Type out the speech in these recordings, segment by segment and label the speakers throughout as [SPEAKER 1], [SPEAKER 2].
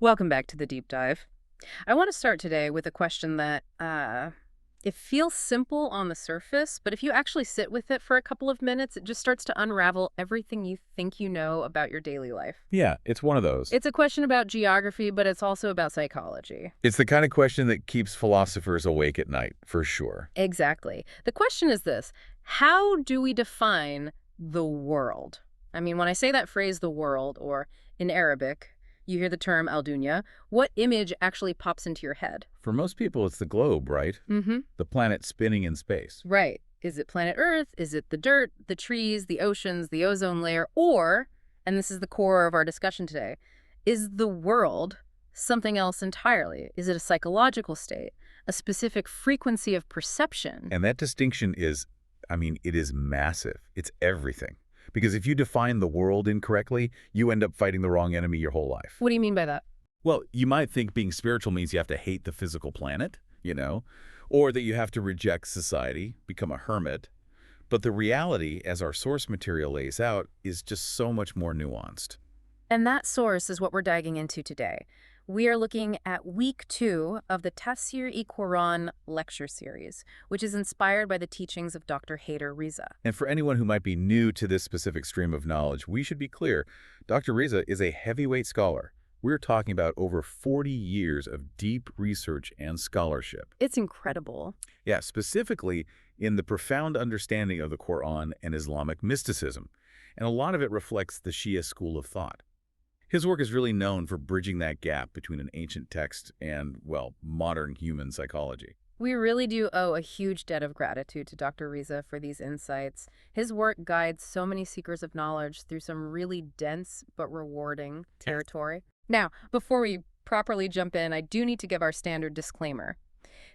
[SPEAKER 1] Welcome back to the deep dive. I want to start today with a question that it feels simple on the surface, but if you actually sit with it for a couple of minutes, it just starts to unravel everything you think you know about your daily life.
[SPEAKER 2] Yeah, it's one of those.
[SPEAKER 1] It's a question about geography, but it's also about psychology.
[SPEAKER 2] It's the kind of question that keeps philosophers awake at night, for sure.
[SPEAKER 1] Exactly. The question is this: how do we define the world? I mean, when I say that phrase, the world, or in Arabic, you hear the term al-dunya, what image actually pops into your head?
[SPEAKER 2] For most people, it's the globe, right?
[SPEAKER 1] Mm-hmm.
[SPEAKER 2] The planet spinning in space.
[SPEAKER 1] Right. Is it planet Earth? Is it the dirt, the trees, the oceans, the ozone layer? Or, and this is the core of our discussion today, is the world something else entirely? Is it a psychological state, a specific frequency of perception?
[SPEAKER 2] And that distinction is, it is massive. It's everything. Because if you define the world incorrectly, you end up fighting the wrong enemy your whole life.
[SPEAKER 1] What do you mean by that?
[SPEAKER 2] Well, you might think being spiritual means you have to hate the physical planet, or that you have to reject society, become a hermit. But the reality, as our source material lays out, is just so much more nuanced.
[SPEAKER 1] And that source is what we're diving into today. We are looking at week 2 of the S1.E9 lecture series, which is inspired by the teachings of Dr. Haider Riza.
[SPEAKER 2] And for anyone who might be new to this specific stream of knowledge, we should be clear. Dr. Riza is a heavyweight scholar. We're talking about over 40 years of deep research and scholarship.
[SPEAKER 1] It's incredible.
[SPEAKER 2] Yeah, specifically in the profound understanding of the Qur'an and Islamic mysticism. And a lot of it reflects the Shia school of thought. His work is really known for bridging that gap between an ancient text and, well, modern human psychology.
[SPEAKER 1] We really do owe a huge debt of gratitude to Dr. Riza for these insights. His work guides so many seekers of knowledge through some really dense but rewarding territory. Now, before we properly jump in, I do need to give our standard disclaimer.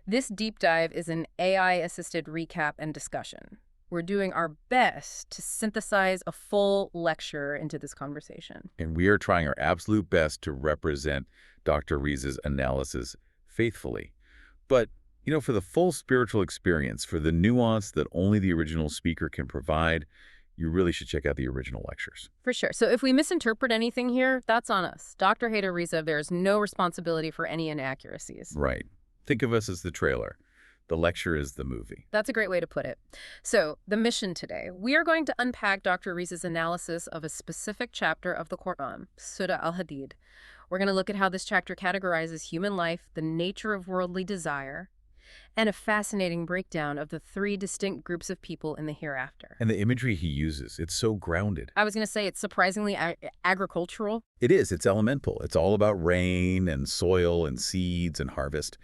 [SPEAKER 1] This deep dive is an AI-assisted recap and discussion. We're doing our best to synthesize a full lecture into this conversation.
[SPEAKER 2] And we are trying our absolute best to represent Dr. Riza's analysis faithfully. But, for the full spiritual experience, for the nuance that only the original speaker can provide, you really should check out the original lectures.
[SPEAKER 1] For sure. So if we misinterpret anything here, that's on us. Dr. Haider Riza, there is no responsibility for any inaccuracies.
[SPEAKER 2] Right. Think of us as the trailer. The lecture is the movie.
[SPEAKER 1] That's a great way to put it. So, the mission today. We are going to unpack Dr. Riza's analysis of a specific chapter of the Qur'an, Surah Al-Hadid. We're going to look at how this chapter categorizes human life, the nature of worldly desire, and a fascinating breakdown of the 3 distinct groups of people in the hereafter.
[SPEAKER 2] And the imagery he uses, it's so grounded.
[SPEAKER 1] I was going to say it's surprisingly agricultural.
[SPEAKER 2] It is. It's elemental. It's all about rain and soil and seeds and harvest.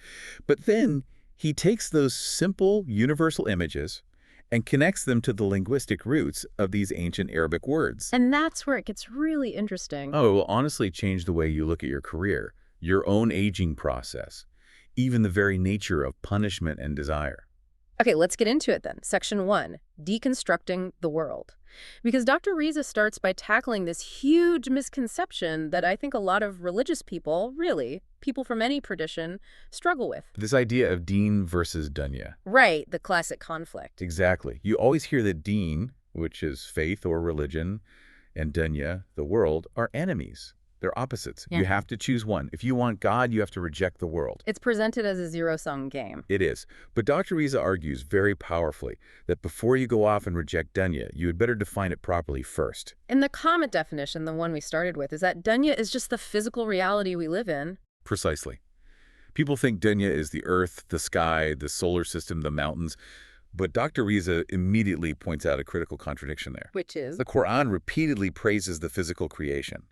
[SPEAKER 2] But then he takes those simple, universal images and connects them to the linguistic roots of these ancient Arabic words.
[SPEAKER 1] And that's where it gets really interesting.
[SPEAKER 2] Oh, it will honestly change the way you look at your career, your own aging process, even the very nature of punishment and desire.
[SPEAKER 1] Okay, let's get into it then. Section 1, deconstructing the world. Because Dr. Riza starts by tackling this huge misconception that I think a lot of religious people, really, people from any tradition, struggle with.
[SPEAKER 2] This idea of deen versus dunya.
[SPEAKER 1] Right, the classic conflict.
[SPEAKER 2] Exactly. You always hear that deen, which is faith or religion, and dunya, the world, are enemies. They're opposites.
[SPEAKER 1] Yeah.
[SPEAKER 2] You have to choose one. If you want God, you have to reject the world.
[SPEAKER 1] It's presented as a zero-sum game.
[SPEAKER 2] It is. But Dr. Riza argues very powerfully that before you go off and reject dunya, you had better define it properly first.
[SPEAKER 1] And the common definition, the one we started with, is that dunya is just the physical reality we live in.
[SPEAKER 2] Precisely. People think dunya is the earth, the sky, the solar system, the mountains. But Dr. Riza immediately points out a critical contradiction there.
[SPEAKER 1] Which is?
[SPEAKER 2] The Qur'an repeatedly praises the physical creation.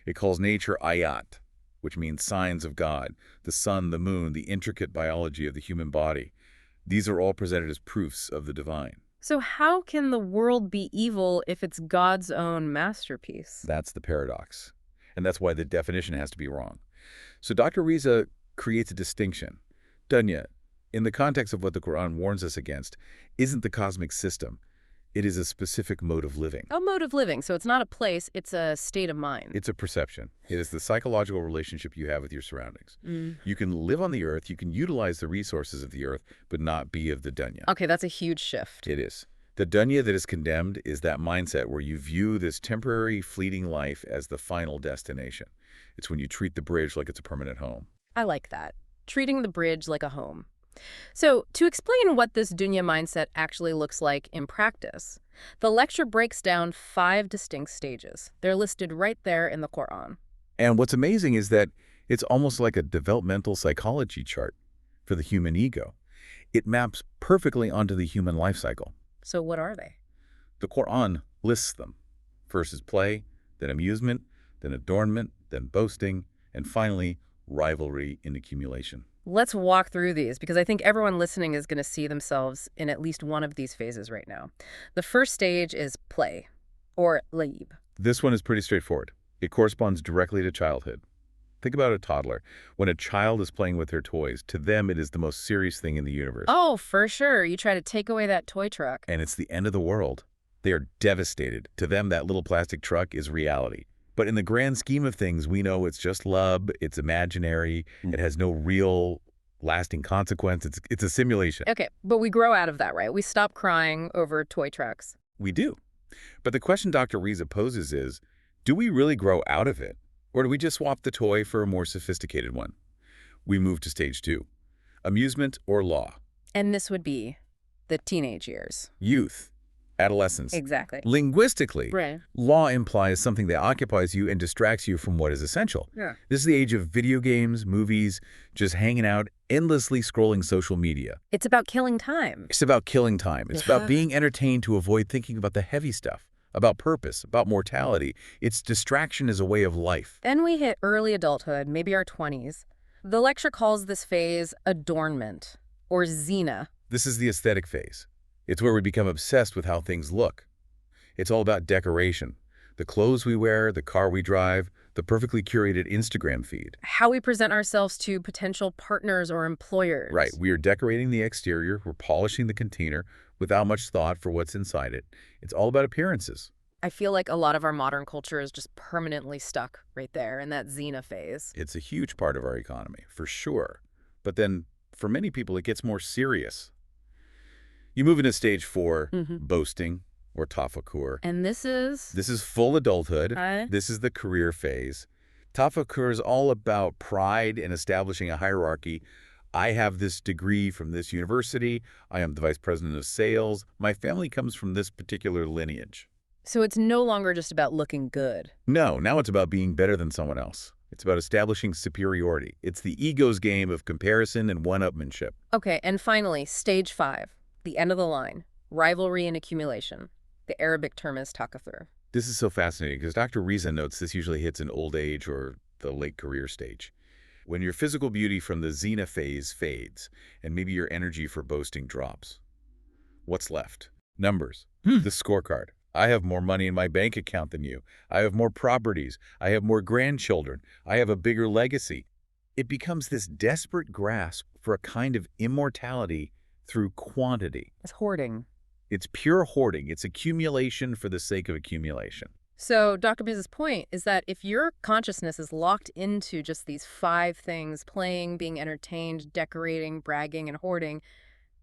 [SPEAKER 2] It calls nature ayat, which means signs of God, the sun, the moon, the intricate biology of the human body. These are all presented as proofs of the divine.
[SPEAKER 1] So how can the world be evil if it's God's own masterpiece?
[SPEAKER 2] That's the paradox. And that's why the definition has to be wrong. So Dr. Riza creates a distinction. Dunya, in the context of what the Qur'an warns us against, isn't the cosmic system. It is a specific mode of living.
[SPEAKER 1] A mode of living. So it's not a place, it's a state of mind.
[SPEAKER 2] It's a perception. It is the psychological relationship you have with your surroundings. You can live on the earth, you can utilize the resources of the earth, but not be of the dunya.
[SPEAKER 1] Okay, that's a huge shift.
[SPEAKER 2] It is. The dunya that is condemned is that mindset where you view this temporary, fleeting life as the final destination. It's when you treat the bridge like it's a permanent home.
[SPEAKER 1] I like that. Treating the bridge like a home. So, to explain what this dunya mindset actually looks like in practice, the lecture breaks down 5 distinct stages. They're listed right there in the Qur'an.
[SPEAKER 2] And what's amazing is that it's almost like a developmental psychology chart for the human ego. It maps perfectly onto the human life cycle.
[SPEAKER 1] So what are they?
[SPEAKER 2] The Qur'an lists them. First is play, then amusement, then adornment, then boasting, and finally, rivalry and accumulation.
[SPEAKER 1] Let's walk through these because I think everyone listening is going to see themselves in at least one of these phases right now. The first stage is play, or laib.
[SPEAKER 2] This one is pretty straightforward. It corresponds directly to childhood. Think about a toddler. When a child is playing with their toys, to them it is the most serious thing in the universe.
[SPEAKER 1] Oh, for sure. You try to take away that toy truck.
[SPEAKER 2] And it's the end of the world. They are devastated. To them, that little plastic truck is reality. But in the grand scheme of things, we know it's just love, it's imaginary, it has no real lasting consequence, it's a simulation.
[SPEAKER 1] Okay, but we grow out of that, right? We stop crying over toy trucks.
[SPEAKER 2] We do. But the question Dr. Riza poses is, do we really grow out of it? Or do we just swap the toy for a more sophisticated one? We move to stage 2, amusement or law.
[SPEAKER 1] And this would be the teenage years.
[SPEAKER 2] Youth, adolescence.
[SPEAKER 1] Exactly.
[SPEAKER 2] Linguistically,
[SPEAKER 1] Right.
[SPEAKER 2] law implies something that occupies you and distracts you from what is essential.
[SPEAKER 1] Yeah.
[SPEAKER 2] This is the age of video games, movies, just hanging out, endlessly scrolling social media.
[SPEAKER 1] It's about killing time.
[SPEAKER 2] It's about killing time. It's about being entertained to avoid thinking about the heavy stuff, about purpose, about mortality. It's distraction as a way of life.
[SPEAKER 1] Then we hit early adulthood, maybe our 20s. The lecture calls this phase adornment, or zina.
[SPEAKER 2] This is the aesthetic phase. It's where we become obsessed with how things look. It's all about decoration. The clothes we wear, the car we drive, the perfectly curated Instagram feed.
[SPEAKER 1] How we present ourselves to potential partners or employers.
[SPEAKER 2] Right. We are decorating the exterior. We're polishing the container without much thought for what's inside it. It's all about appearances.
[SPEAKER 1] I feel like a lot of our modern culture is just permanently stuck right there in that zina phase.
[SPEAKER 2] It's a huge part of our economy, for sure. But then, for many people, it gets more serious. You move into stage 4, boasting, or tafakkur.
[SPEAKER 1] And this is?
[SPEAKER 2] This is full adulthood. This is the career phase. Tafakkur is all about pride and establishing a hierarchy. I have this degree from this university. I am the vice president of sales. My family comes from this particular lineage.
[SPEAKER 1] So it's no longer just about looking good.
[SPEAKER 2] No, now it's about being better than someone else. It's about establishing superiority. It's the ego's game of comparison and one-upmanship.
[SPEAKER 1] Okay, and finally, stage 5, the end of the line, rivalry and accumulation. The Arabic term is takathur.
[SPEAKER 2] This is so fascinating because Dr. Riza notes this usually hits in old age or the late career stage. When your physical beauty from the zina phase fades and maybe your energy for boasting drops. What's left? Numbers. The scorecard. I have more money in my bank account than you. I have more properties. I have more grandchildren. I have a bigger legacy. It becomes this desperate grasp for a kind of immortality through quantity.
[SPEAKER 1] It's hoarding.
[SPEAKER 2] It's pure hoarding. It's accumulation for the sake of accumulation.
[SPEAKER 1] So Dr. Biz's point is that if your consciousness is locked into just these 5 things, playing, being entertained, decorating, bragging, and hoarding,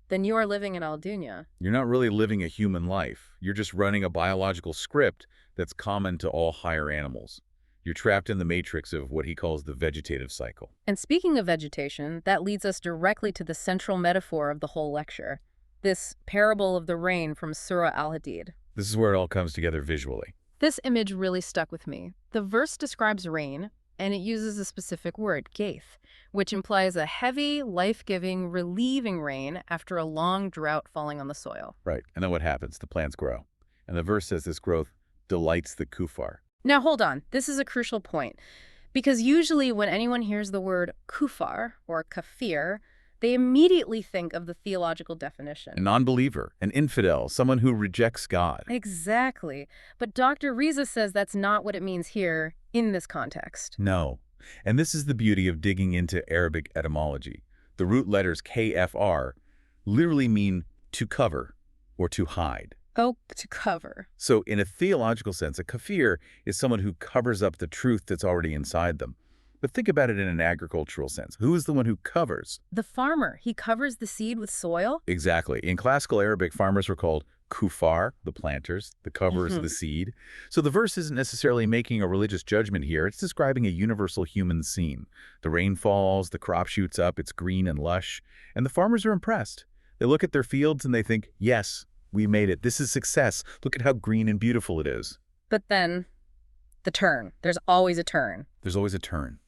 [SPEAKER 1] then you are living in al-dunya.
[SPEAKER 2] You're not really living a human life. You're just running a biological script that's common to all higher animals. You're trapped in the matrix of what he calls the vegetative cycle.
[SPEAKER 1] And speaking of vegetation, that leads us directly to the central metaphor of the whole lecture, this parable of the rain from Surah Al-Hadid.
[SPEAKER 2] This is where it all comes together visually.
[SPEAKER 1] This image really stuck with me. The verse describes rain, and it uses a specific word, gaith, which implies a heavy, life-giving, relieving rain after a long drought falling on the soil.
[SPEAKER 2] Right. And then what happens? The plants grow. And the verse says this growth delights the kuffar.
[SPEAKER 1] Now, hold on. This is a crucial point. Because usually when anyone hears the word kufar or kafir, they immediately think of the theological definition.
[SPEAKER 2] A non-believer, an infidel, someone who rejects God.
[SPEAKER 1] Exactly. But Dr. Riza says that's not what it means here in this context.
[SPEAKER 2] No. And this is the beauty of digging into Arabic etymology. The root letters KFR literally mean to cover or to hide.
[SPEAKER 1] Oh, to cover.
[SPEAKER 2] So in a theological sense, a kafir is someone who covers up the truth that's already inside them. But think about it in an agricultural sense. Who is the one who covers?
[SPEAKER 1] The farmer. He covers the seed with soil?
[SPEAKER 2] Exactly. In classical Arabic, farmers were called Kufar, the planters, the covers, the seed. So the verse isn't necessarily making a religious judgment here. It's describing a universal human scene. The rain falls, the crop shoots up, it's green and lush, and the farmers are impressed. They look at their fields and they think, yes, we made it. This is success. Look at how green and beautiful it is.
[SPEAKER 1] But then, the turn. There's always a turn.
[SPEAKER 2] There's always a turn.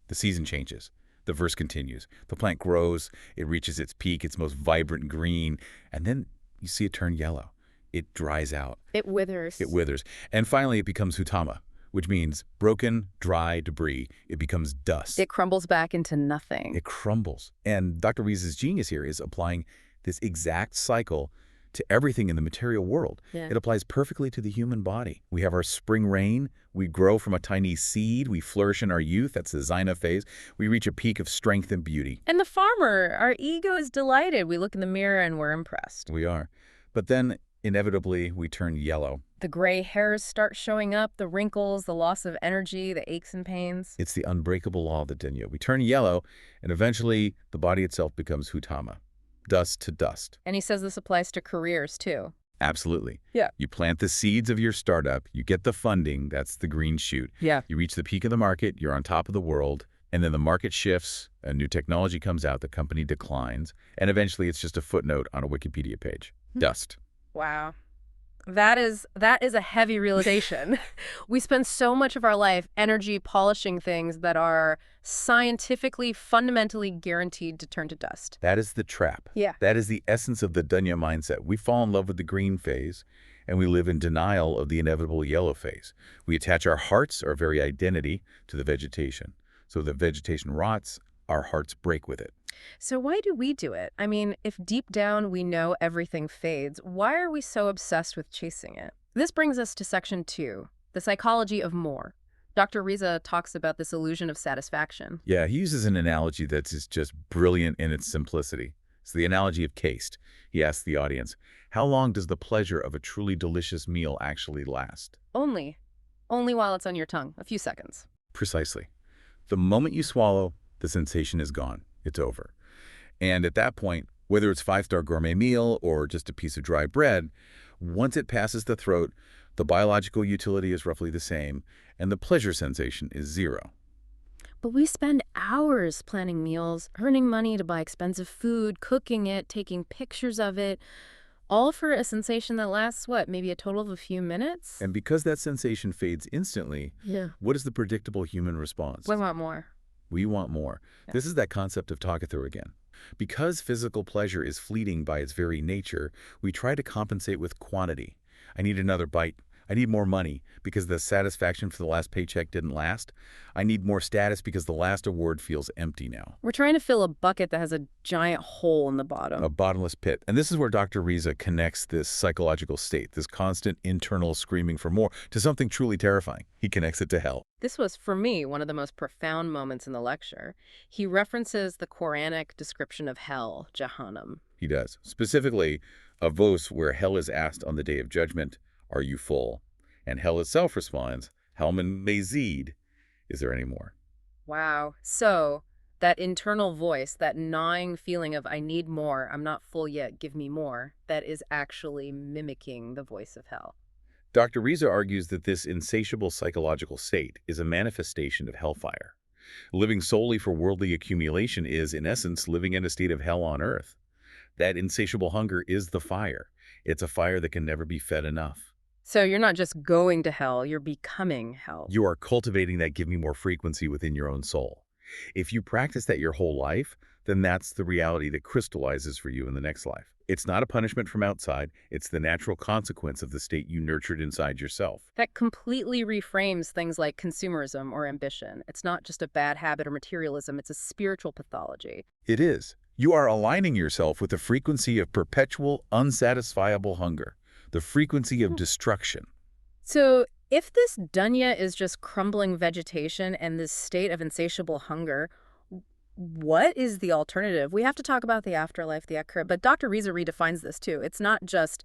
[SPEAKER 2] The season changes. The verse continues. The plant grows, it reaches its peak, its most vibrant green, and then you see it turn yellow. It dries out.
[SPEAKER 1] It withers.
[SPEAKER 2] It withers. And finally, it becomes hutama, which means broken, dry debris. It becomes dust.
[SPEAKER 1] It crumbles back into nothing.
[SPEAKER 2] It crumbles. And Dr. Riza's genius here is applying this exact cycle to everything in the material world.
[SPEAKER 1] Yeah.
[SPEAKER 2] It applies perfectly to the human body. We have our spring rain. We grow from a tiny seed. We flourish in our youth. That's the Zaina phase. We reach a peak of strength and beauty.
[SPEAKER 1] And the farmer, our ego is delighted. We look in the mirror and we're impressed.
[SPEAKER 2] We are. But then, inevitably, we turn yellow.
[SPEAKER 1] The gray hairs start showing up, the wrinkles, the loss of energy, the aches and pains.
[SPEAKER 2] It's the unbreakable law of the Dinya. We turn yellow, and eventually, the body itself becomes hutama. Dust to dust.
[SPEAKER 1] And he says this applies to careers, too.
[SPEAKER 2] Absolutely.
[SPEAKER 1] Yeah.
[SPEAKER 2] You plant the seeds of your startup, you get the funding, that's the green shoot.
[SPEAKER 1] Yeah.
[SPEAKER 2] You reach the peak of the market, you're on top of the world, and then the market shifts, a new technology comes out, the company declines, and eventually it's just a footnote on a Wikipedia page. Dust.
[SPEAKER 1] Wow. That is a heavy realization. We spend so much of our life energy polishing things that are scientifically, fundamentally guaranteed to turn to dust.
[SPEAKER 2] That is the trap.
[SPEAKER 1] Yeah.
[SPEAKER 2] That is the essence of the Dunya mindset. We fall in love with the green phase, and we live in denial of the inevitable yellow phase. We attach our hearts, our very identity, to the vegetation. So the vegetation rots, our hearts break with it.
[SPEAKER 1] So why do we do it? I mean, if deep down we know everything fades, why are we so obsessed with chasing it? This brings us to section 2, the psychology of more. Dr. Riza talks about this illusion of satisfaction.
[SPEAKER 2] Yeah, he uses an analogy that is just brilliant in its simplicity. It's the analogy of taste. He asks the audience, how long does the pleasure of a truly delicious meal actually last?
[SPEAKER 1] Only while it's on your tongue, a few seconds.
[SPEAKER 2] Precisely. The moment you swallow, the sensation is gone. It's over. And at that point, whether it's 5-star gourmet meal or just a piece of dry bread, once it passes the throat, the biological utility is roughly the same, and the pleasure sensation is 0.
[SPEAKER 1] But we spend hours planning meals, earning money to buy expensive food, cooking it, taking pictures of it, all for a sensation that lasts, what, maybe a total of a few minutes?
[SPEAKER 2] And because that sensation fades instantly, what is the predictable human response?
[SPEAKER 1] We want more.
[SPEAKER 2] We want more.
[SPEAKER 1] Yeah.
[SPEAKER 2] This is that concept of talk-it-through again. Because physical pleasure is fleeting by its very nature, we try to compensate with quantity. I need another bite. I need more money because the satisfaction for the last paycheck didn't last. I need more status because the last award feels empty now.
[SPEAKER 1] We're trying to fill a bucket that has a giant hole in the bottom.
[SPEAKER 2] A bottomless pit. And this is where Dr. Riza connects this psychological state, this constant internal screaming for more, to something truly terrifying. He connects it to hell.
[SPEAKER 1] This was, for me, one of the most profound moments in the lecture. He references the Quranic description of hell, Jahannam.
[SPEAKER 2] He does. Specifically, a verse where hell is asked on the day of judgment, are you full? And hell itself responds, Hal min mazid. Is there any more?
[SPEAKER 1] Wow. So that internal voice, that gnawing feeling of I need more, I'm not full yet, give me more, that is actually mimicking the voice of hell.
[SPEAKER 2] Dr. Riza argues that this insatiable psychological state is a manifestation of hellfire. Living solely for worldly accumulation is, in essence, living in a state of hell on earth. That insatiable hunger is the fire. It's a fire that can never be fed enough.
[SPEAKER 1] So you're not just going to hell, you're becoming hell.
[SPEAKER 2] You are cultivating that give me more frequency within your own soul. If you practice that your whole life, then that's the reality that crystallizes for you in the next life. It's not a punishment from outside. It's the natural consequence of the state you nurtured inside yourself.
[SPEAKER 1] That completely reframes things like consumerism or ambition. It's not just a bad habit or materialism, it's a spiritual pathology.
[SPEAKER 2] It is. You are aligning yourself with the frequency of perpetual, unsatisfiable hunger, the frequency of destruction.
[SPEAKER 1] So if this dunya is just crumbling vegetation and this state of insatiable hunger, what is the alternative? We have to talk about the afterlife, the akhirah, but Dr. Riza redefines this too. It's not just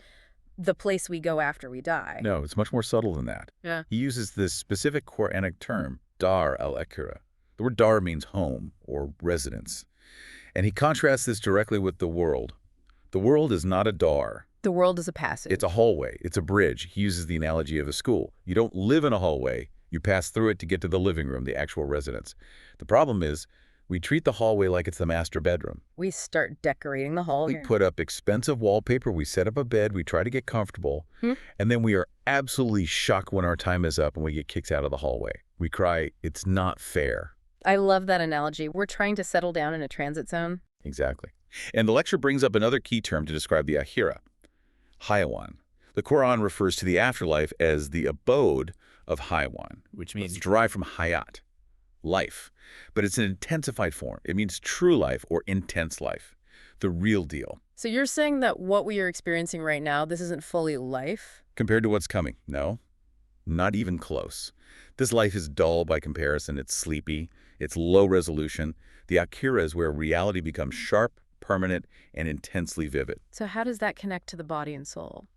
[SPEAKER 1] the place we go after we die.
[SPEAKER 2] No, it's much more subtle than that.
[SPEAKER 1] Yeah.
[SPEAKER 2] He uses this specific Quranic term, dar al-akhirah. The word dar means home or residence. And he contrasts this directly with the world. The world is not a dar.
[SPEAKER 1] The The world is a passage.
[SPEAKER 2] It's a hallway. It's a bridge. He uses the analogy of a school. You don't live in a hallway. You pass through it to get to the living room, the actual residence. The problem is we treat the hallway like it's the master bedroom.
[SPEAKER 1] We start decorating the hall.
[SPEAKER 2] We put up expensive wallpaper. We set up a bed. We try to get comfortable. And then we are absolutely shocked when our time is up and we get kicked out of the hallway. We cry, it's not fair.
[SPEAKER 1] I love that analogy. We're trying to settle down in a transit zone.
[SPEAKER 2] Exactly. And the lecture brings up another key term to describe the Akhira, Hayawan. The Qur'an refers to the afterlife as the abode of Hayawan,
[SPEAKER 3] Which means
[SPEAKER 2] it's derived from hayat, life. But it's an intensified form. It means true life or intense life, the real deal.
[SPEAKER 1] So you're saying that what we are experiencing right now, this isn't fully life?
[SPEAKER 2] Compared to what's coming, no, not even close. This life is dull by comparison. It's sleepy. It's low resolution. The Akhira is where reality becomes sharp, permanent, and intensely vivid.
[SPEAKER 1] So how does that connect to the body and soul?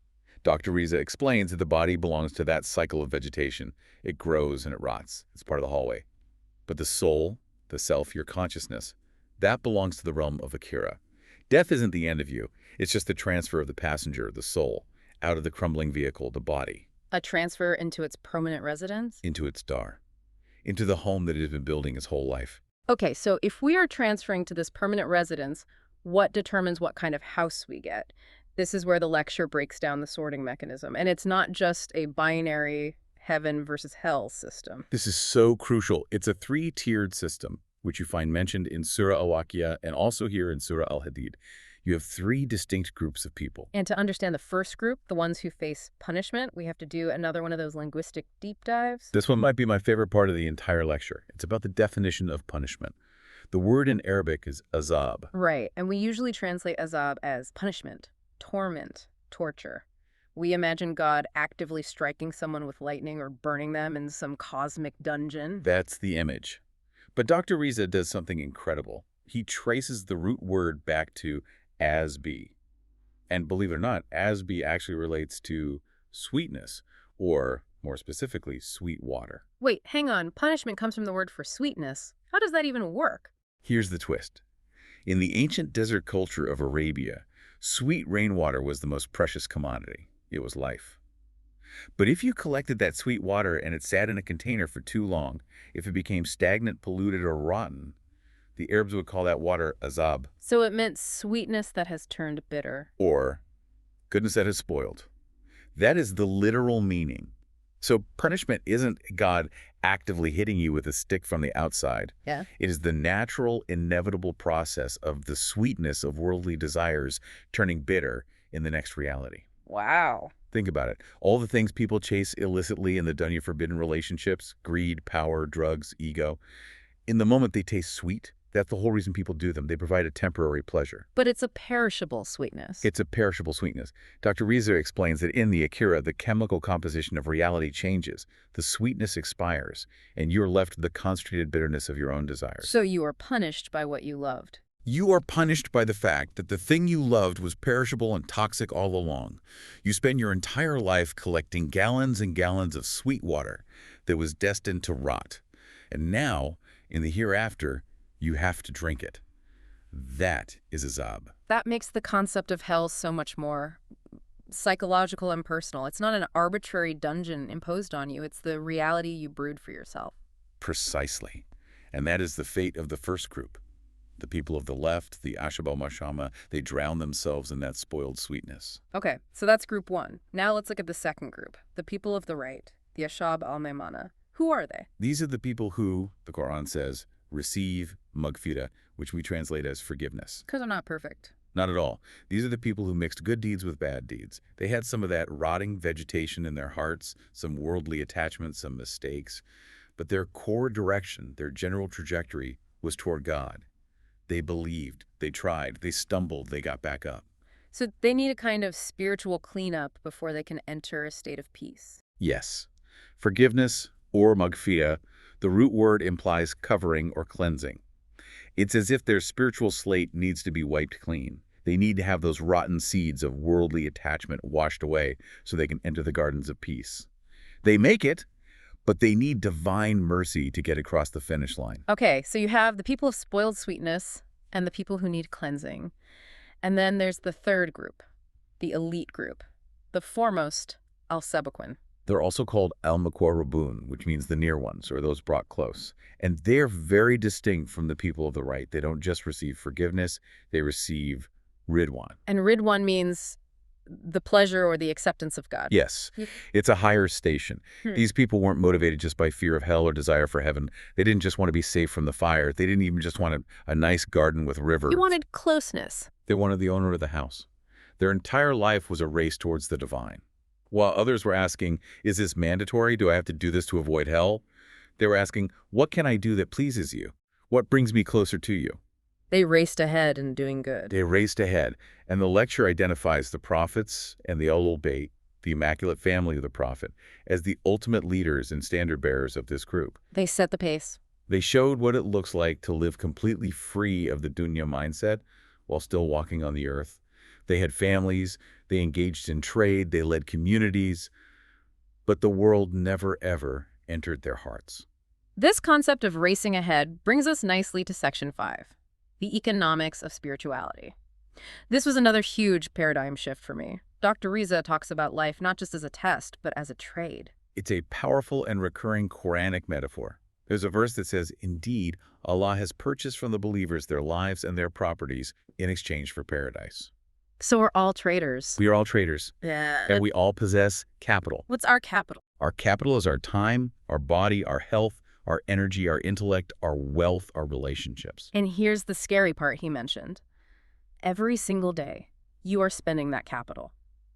[SPEAKER 2] Dr. Riza explains that the body belongs to that cycle of vegetation. It grows and it rots. It's part of the hallway. But the soul, the self, your consciousness, that belongs to the realm of Akhira. Death isn't the end of you. It's just the transfer of the passenger, the soul, out of the crumbling vehicle, the body.
[SPEAKER 1] A transfer into its permanent residence?
[SPEAKER 2] Into its dar, into the home that it has been building its whole life.
[SPEAKER 1] Okay, so if we are transferring to this permanent residence, what determines what kind of house we get? This is where the lecture breaks down the sorting mechanism. And it's not just a binary heaven versus hell system.
[SPEAKER 2] This is so crucial. It's a three-tiered system, which you find mentioned in Surah Al-Waqiah and also here in Surah Al-Hadid. You have three distinct groups of people.
[SPEAKER 1] And to understand the first group, the ones who face punishment, we have to do another one of those linguistic deep dives.
[SPEAKER 2] This one might be my favorite part of the entire lecture. It's about the definition of punishment. The word in Arabic is azab.
[SPEAKER 1] Right, and we usually translate azab as punishment, torment, torture. We imagine God actively striking someone with lightning or burning them in some cosmic dungeon.
[SPEAKER 2] That's the image. But Dr. Riza does something incredible. He traces the root word back to asbi. And believe it or not, asbi actually relates to sweetness, or more specifically, sweet water.
[SPEAKER 1] Wait, hang on. Punishment comes from the word for sweetness. How does that even work?
[SPEAKER 2] Here's the twist. In the ancient desert culture of Arabia, sweet rainwater was the most precious commodity. It was life. But if you collected that sweet water and it sat in a container for too long, if it became stagnant, polluted, or rotten, the Arabs would call that water azab.
[SPEAKER 1] So it meant sweetness that has turned bitter.
[SPEAKER 2] Or goodness that has spoiled. That is the literal meaning. So punishment isn't God actively hitting you with a stick from the outside.
[SPEAKER 1] Yeah.
[SPEAKER 2] It is the natural, inevitable process of the sweetness of worldly desires turning bitter in the next reality.
[SPEAKER 1] Wow.
[SPEAKER 2] Think about it. All the things people chase illicitly in the dunya forbidden relationships, greed, power, drugs, ego, in the moment they taste sweet. That's the whole reason people do them. They provide a temporary pleasure.
[SPEAKER 1] But it's a perishable sweetness.
[SPEAKER 2] It's a perishable sweetness. Dr. Riza explains that in the Akhira, the chemical composition of reality changes. The sweetness expires, and you're left with the concentrated bitterness of your own desires.
[SPEAKER 1] So you are punished by what you loved.
[SPEAKER 2] You are punished by the fact that the thing you loved was perishable and toxic all along. You spend your entire life collecting gallons and gallons of sweet water that was destined to rot. And now, in the hereafter, you have to drink it. That is azab.
[SPEAKER 1] That makes the concept of hell so much more psychological and personal. It's not an arbitrary dungeon imposed on you. It's the reality you brewed for yourself.
[SPEAKER 2] Precisely. And that is the fate of the first group. The people of the left, the Ashab al-Mashama, they drown themselves in that spoiled sweetness.
[SPEAKER 1] Okay, so that's group one. Now let's look at the second group, the people of the right, the Ashab al-Maimana. Who are they?
[SPEAKER 2] These are the people who, the Quran says, receive maghfirah, which we translate as forgiveness.
[SPEAKER 1] Because they're not perfect.
[SPEAKER 2] Not at all. These are the people who mixed good deeds with bad deeds. They had some of that rotting vegetation in their hearts, some worldly attachments, some mistakes. But their core direction, their general trajectory, was toward God. They believed, they tried, they stumbled, they got back up.
[SPEAKER 1] So they need a kind of spiritual cleanup before they can enter a state of peace.
[SPEAKER 2] Yes. Forgiveness, or maghfirah, the root word implies covering or cleansing. It's as if their spiritual slate needs to be wiped clean. They need to have those rotten seeds of worldly attachment washed away so they can enter the gardens of peace. They make it, but they need divine mercy to get across the finish line.
[SPEAKER 1] Okay, so you have the people of spoiled sweetness and the people who need cleansing. And then there's the third group, the elite group. The foremost, Al-Sebaquin.
[SPEAKER 2] They're also called al-Muqarrabun, which means the near ones, or those brought close. And they're very distinct from the people of the right. They don't just receive forgiveness, they receive Ridwan.
[SPEAKER 1] And Ridwan means the pleasure or the acceptance of God.
[SPEAKER 2] Yes, it's a higher station. These people weren't motivated just by fear of hell or desire for heaven. They didn't just want to be safe from the fire. They didn't even just want a nice garden with rivers.
[SPEAKER 1] He wanted closeness.
[SPEAKER 2] They wanted the owner of the house. Their entire life was a race towards the divine. While others were asking, is this mandatory? Do I have to do this to avoid hell? They were asking, what can I do that pleases you? What brings me closer to you?
[SPEAKER 1] They raced ahead in doing good.
[SPEAKER 2] They raced ahead, and the lecture identifies the prophets and the Ahlul Bayt, the Immaculate Family of the Prophet, as the ultimate leaders and standard-bearers of this group.
[SPEAKER 1] They set the pace.
[SPEAKER 2] They showed what it looks like to live completely free of the dunya mindset while still walking on the earth. They had families, they engaged in trade, they led communities, but the world never, ever entered their hearts.
[SPEAKER 1] This concept of racing ahead brings us nicely to Section 5. The economics of spirituality. This was another huge paradigm shift for me. Dr. Riza talks about life not just as a test, but as a trade.
[SPEAKER 2] It's a powerful and recurring Quranic metaphor. There's a verse that says, indeed, Allah has purchased from the believers their lives and their properties in exchange for paradise.
[SPEAKER 1] So we're all traders.
[SPEAKER 2] We are all traders,
[SPEAKER 1] Yeah.
[SPEAKER 2] and we all possess capital.
[SPEAKER 1] What's our capital?
[SPEAKER 2] Our capital is our time, our body, our health, our energy, our intellect, our wealth, our relationships.
[SPEAKER 1] And here's the scary part he mentioned. Every single day, you are spending that capital.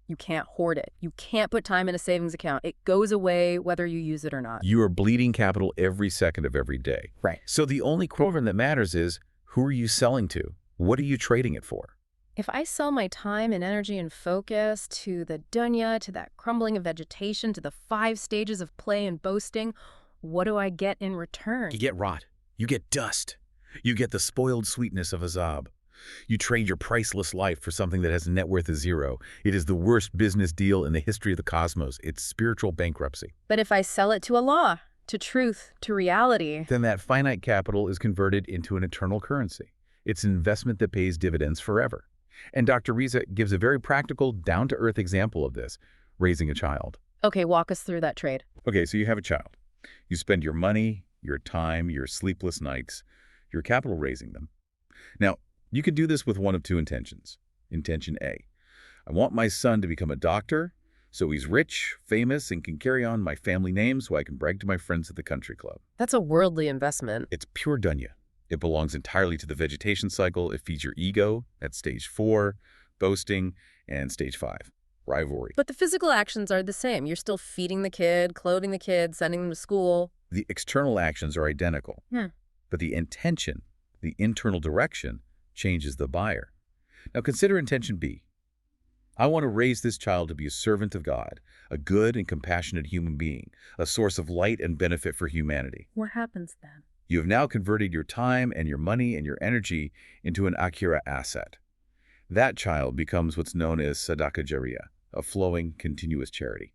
[SPEAKER 1] You can't hoard it. You can't put time in a savings account. It goes away whether you use it or not.
[SPEAKER 2] You are bleeding capital every second of every day.
[SPEAKER 1] Right.
[SPEAKER 2] So the only question that matters is, who are you selling to? What are you trading it for?
[SPEAKER 1] If I sell my time and energy and focus to the dunya, to that crumbling of vegetation, to the 5 stages of play and boasting, what do I get in return?
[SPEAKER 2] You get rot. You get dust. You get the spoiled sweetness of azab. You trade your priceless life for something that has a net worth of 0. It is the worst business deal in the history of the cosmos. It's spiritual bankruptcy.
[SPEAKER 1] But if I sell it to Allah, to truth, to reality,
[SPEAKER 2] Then that finite capital is converted into an eternal currency. It's an investment that pays dividends forever. And Dr. Riza gives a very practical, down-to-earth example of this, raising a child.
[SPEAKER 1] okay, walk us through that trade.
[SPEAKER 2] Okay, so you have a child. You spend your money, your time, your sleepless nights, your capital raising them. Now, you could do this with one of 2 intentions. Intention A, I want my son to become a doctor, so he's rich, famous, and can carry on my family name so I can brag to my friends at the country club.
[SPEAKER 1] That's a worldly investment.
[SPEAKER 2] It's pure dunya. It belongs entirely to the vegetation cycle. It feeds your ego at stage 4, boasting, and stage 5, rivalry.
[SPEAKER 1] But the physical actions are the same. You're still feeding the kid, clothing the kid, sending them to school.
[SPEAKER 2] The external actions are identical, but the intention, the internal direction, changes the buyer. Now consider intention B. I want to raise this child to be a servant of God, a good and compassionate human being, a source of light and benefit for humanity.
[SPEAKER 1] What happens then?
[SPEAKER 2] You have now converted your time and your money and your energy into an akhira asset. That child becomes what's known as sadaqah jariyah, a flowing, continuous charity.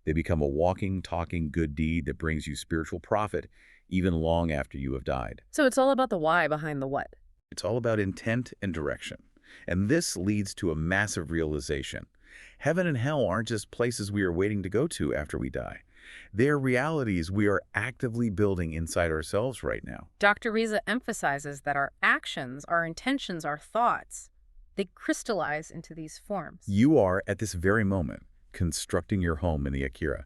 [SPEAKER 2] They become a walking, talking good deed that brings you spiritual profit even long after you have died.
[SPEAKER 1] So it's all about the why behind the what.
[SPEAKER 2] It's all about intent and direction. And this leads to a massive realization. Heaven and hell aren't just places we are waiting to go to after we die. They're realities we are actively building inside ourselves right now.
[SPEAKER 1] Dr. Riza emphasizes that our actions, our intentions, our thoughts, they crystallize into these forms.
[SPEAKER 2] You are, at this very moment, constructing your home in the Akira.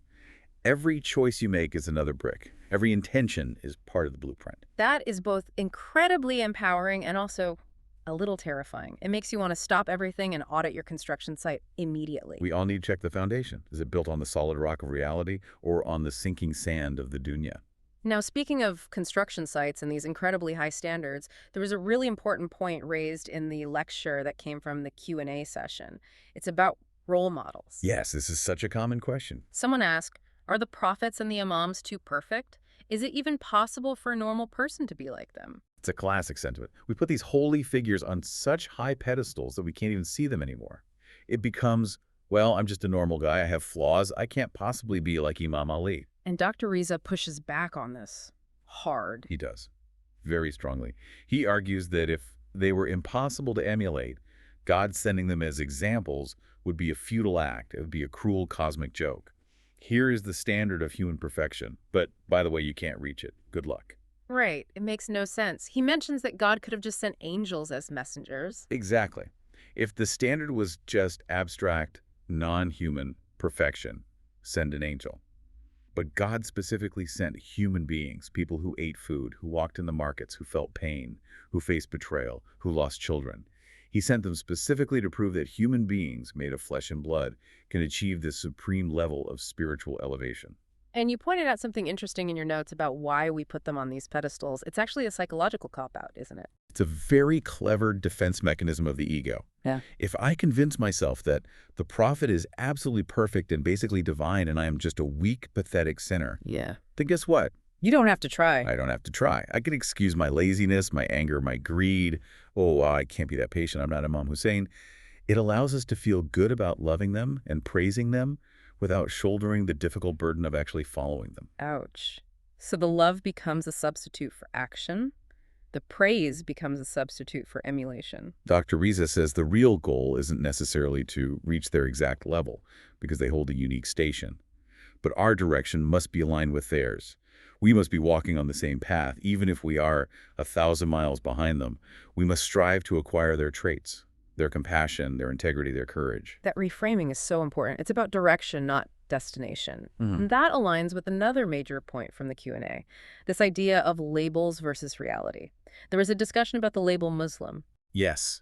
[SPEAKER 2] Every choice you make is another brick. Every intention is part of the blueprint.
[SPEAKER 1] That is both incredibly empowering and also a little terrifying. It makes you want to stop everything and audit your construction site immediately.
[SPEAKER 2] We all need to check the foundation. Is it built on the solid rock of reality or on the sinking sand of the dunya?
[SPEAKER 1] Now, speaking of construction sites and these incredibly high standards, there was a really important point raised in the lecture that came from the Q&A session. It's about role models.
[SPEAKER 2] Yes, this is such a common question.
[SPEAKER 1] Someone asked, are the prophets and the imams too perfect? Is it even possible for a normal person to be like them?
[SPEAKER 2] It's a classic sentiment. We put these holy figures on such high pedestals that we can't even see them anymore. It becomes, well, I'm just a normal guy. I have flaws. I can't possibly be like Imam Ali.
[SPEAKER 1] And Dr. Riza pushes back on this hard.
[SPEAKER 2] He does, very strongly. He argues that if they were impossible to emulate, God sending them as examples would be a futile act. It would be a cruel cosmic joke. Here is the standard of human perfection, but by the way, you can't reach it. Good luck.
[SPEAKER 1] Right. It makes no sense. He mentions that God could have just sent angels as messengers.
[SPEAKER 2] Exactly. If the standard was just abstract, non-human perfection, send an angel. But God specifically sent human beings, people who ate food, who walked in the markets, who felt pain, who faced betrayal, who lost children. He sent them specifically to prove that human beings made of flesh and blood can achieve this supreme level of spiritual elevation.
[SPEAKER 1] And you pointed out something interesting in your notes about why we put them on these pedestals. It's actually a psychological cop-out, isn't it?
[SPEAKER 2] It's a very clever defense mechanism of the ego.
[SPEAKER 1] Yeah.
[SPEAKER 2] If I convince myself that the prophet is absolutely perfect and basically divine and I am just a weak, pathetic sinner,
[SPEAKER 1] Yeah.
[SPEAKER 2] then guess what?
[SPEAKER 1] You don't have to try.
[SPEAKER 2] I don't have to try. I can excuse my laziness, my anger, my greed. Oh, I can't be that patient. I'm not Imam Hussein. It allows us to feel good about loving them and praising them without shouldering the difficult burden of actually following them.
[SPEAKER 1] Ouch. So the love becomes a substitute for action. The praise becomes a substitute for emulation.
[SPEAKER 2] Dr. Riza says the real goal isn't necessarily to reach their exact level because they hold a unique station. But our direction must be aligned with theirs. We must be walking on the same path, even if we are 1,000 miles behind them. We must strive to acquire their traits, their compassion, their integrity, their courage.
[SPEAKER 1] That reframing is so important. It's about direction, not destination.
[SPEAKER 2] Mhm.
[SPEAKER 1] And that aligns with another major point from the Q&A, this idea of labels versus reality. There was a discussion about the label Muslim.
[SPEAKER 2] Yes,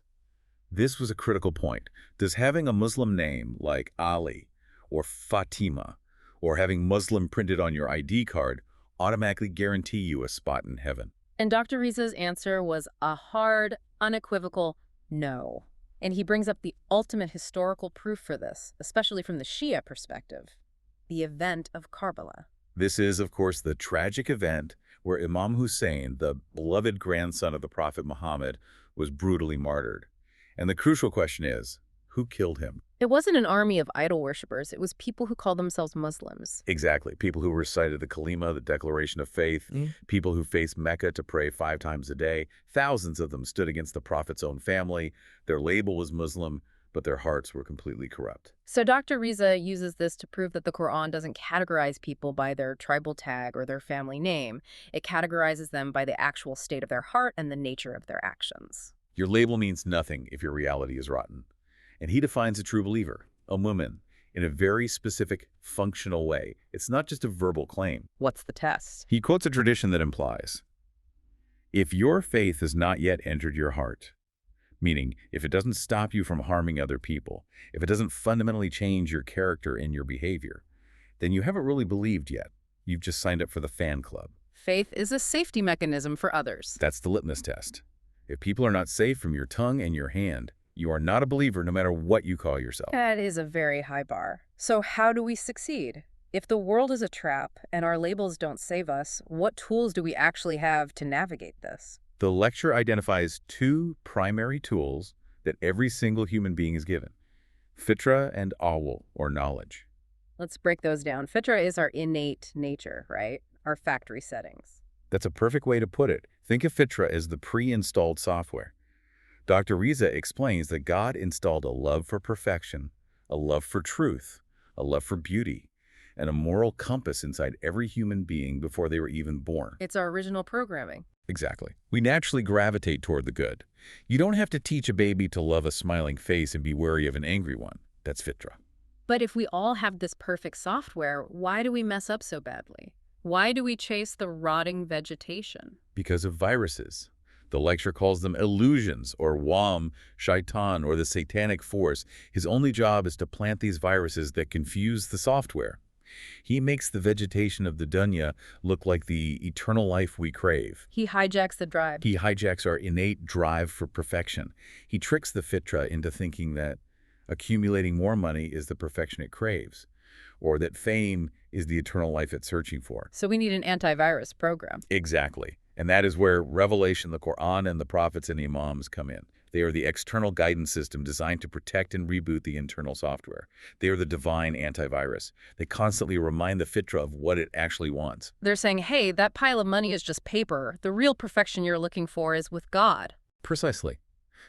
[SPEAKER 2] this was a critical point. Does having a Muslim name like Ali or Fatima or having Muslim printed on your ID card automatically guarantee you a spot in heaven?
[SPEAKER 1] And Dr. Riza's answer was a hard, unequivocal no. And he brings up the ultimate historical proof for this, especially from the Shia perspective, the event of Karbala.
[SPEAKER 2] This is, of course, the tragic event where Imam Hussein, the beloved grandson of the Prophet Muhammad, was brutally martyred. And the crucial question is, who killed him?
[SPEAKER 1] It wasn't an army of idol worshippers. It was people who called themselves Muslims.
[SPEAKER 2] Exactly. People who recited the Kalima, the Declaration of Faith, people who faced Mecca to pray 5 times a day. Thousands of them stood against the Prophet's own family. Their label was Muslim, but their hearts were completely corrupt.
[SPEAKER 1] So Dr. Riza uses this to prove that the Qur'an doesn't categorize people by their tribal tag or their family name. It categorizes them by the actual state of their heart and the nature of their actions.
[SPEAKER 2] Your label means nothing if your reality is rotten. And he defines a true believer, a mu'min, in a very specific, functional way. It's not just a verbal claim.
[SPEAKER 1] What's the test?
[SPEAKER 2] He quotes a tradition that implies, if your faith has not yet entered your heart, meaning if it doesn't stop you from harming other people, if it doesn't fundamentally change your character and your behavior, then you haven't really believed yet. You've just signed up for the fan club.
[SPEAKER 1] Faith is a safety mechanism for others.
[SPEAKER 2] That's the litmus test. If people are not safe from your tongue and your hand, you are not a believer no matter what you call yourself.
[SPEAKER 1] That is a very high bar. So how do we succeed? If the world is a trap and our labels don't save us, what tools do we actually have to navigate this?
[SPEAKER 2] The lecture identifies 2 primary tools that every single human being is given: fitra and awul, or knowledge.
[SPEAKER 1] Let's break those down. Fitra is our innate nature, right? Our factory settings.
[SPEAKER 2] That's a perfect way to put it. Think of fitra as the pre-installed software. Dr. Riza explains that God installed a love for perfection, a love for truth, a love for beauty, and a moral compass inside every human being before they were even born.
[SPEAKER 1] It's our original programming.
[SPEAKER 2] Exactly. We naturally gravitate toward the good. You don't have to teach a baby to love a smiling face and be wary of an angry one. That's fitra.
[SPEAKER 1] But if we all have this perfect software, why do we mess up so badly? Why do we chase the rotting vegetation?
[SPEAKER 2] Because of viruses. The lecture calls them illusions, or wam, shaitan, or the satanic force. His only job is to plant these viruses that confuse the software. He makes the vegetation of the dunya look like the eternal life we crave.
[SPEAKER 1] He hijacks the drive.
[SPEAKER 2] He hijacks our innate drive for perfection. He tricks the fitra into thinking that accumulating more money is the perfection it craves, or that fame is the eternal life it's searching for.
[SPEAKER 1] So we need an antivirus program.
[SPEAKER 2] Exactly. And that is where revelation, the Qur'an, and the prophets and the imams come in. They are the external guidance system designed to protect and reboot the internal software. They are the divine antivirus. They constantly remind the fitra of what it actually wants.
[SPEAKER 1] They're saying, hey, that pile of money is just paper. The real perfection you're looking for is with God.
[SPEAKER 2] Precisely.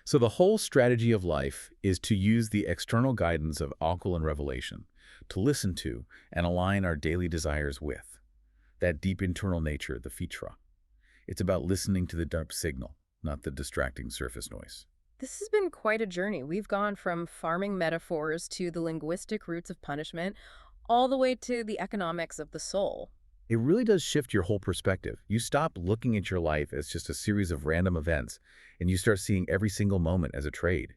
[SPEAKER 2] So the whole strategy of life is to use the external guidance of Akal and revelation, to listen to and align our daily desires with. That deep internal nature, the fitra. It's about listening to the deep signal, not the distracting surface noise.
[SPEAKER 1] This has been quite a journey. We've gone from farming metaphors to the linguistic roots of punishment, all the way to the economics of the soul.
[SPEAKER 2] It really does shift your whole perspective. You stop looking at your life as just a series of random events, and you start seeing every single moment as a trade.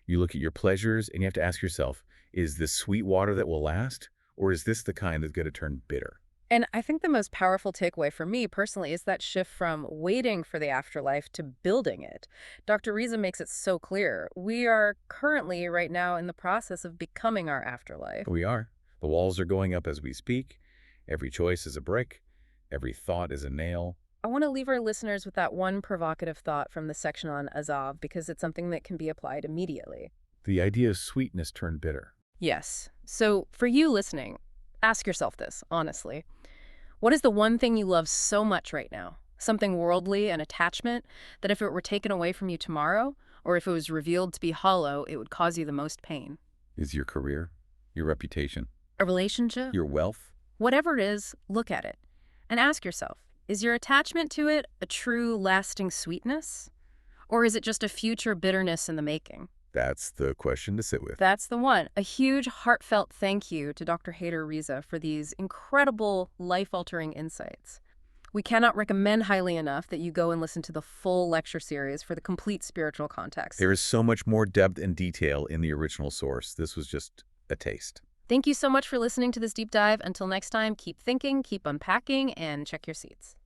[SPEAKER 2] You look at your pleasures, and you have to ask yourself, is this sweet water that will last, or is this the kind that's going to turn bitter?
[SPEAKER 1] And I think the most powerful takeaway for me personally is that shift from waiting for the afterlife to building it. Dr. Riza makes it so clear. We are currently, right now, in the process of becoming our afterlife.
[SPEAKER 2] We are. The walls are going up as we speak. Every choice is a brick. Every thought is a nail.
[SPEAKER 1] I want to leave our listeners with that one provocative thought from the section on Azav because it's something that can be applied immediately.
[SPEAKER 2] The idea of sweetness turned bitter.
[SPEAKER 1] Yes. So for you listening, ask yourself this, honestly. What is the one thing you love so much right now? Something worldly, an attachment, that if it were taken away from you tomorrow, or if it was revealed to be hollow, it would cause you the most pain.
[SPEAKER 2] Is your career, your reputation,
[SPEAKER 1] A relationship?
[SPEAKER 2] your wealth?
[SPEAKER 1] Whatever it is, look at it. And ask yourself, is your attachment to it a true, lasting sweetness? Or is it just a future bitterness in the making?
[SPEAKER 2] That's the question to sit with.
[SPEAKER 1] That's the one. A huge, heartfelt thank you to Dr. Haider Riza for these incredible, life-altering insights. We cannot recommend highly enough that you go and listen to the full lecture series for the complete spiritual context.
[SPEAKER 2] There is so much more depth and detail in the original source. This was just a taste.
[SPEAKER 1] Thank you so much for listening to this deep dive. Until next time, keep thinking, keep unpacking, and check your seats.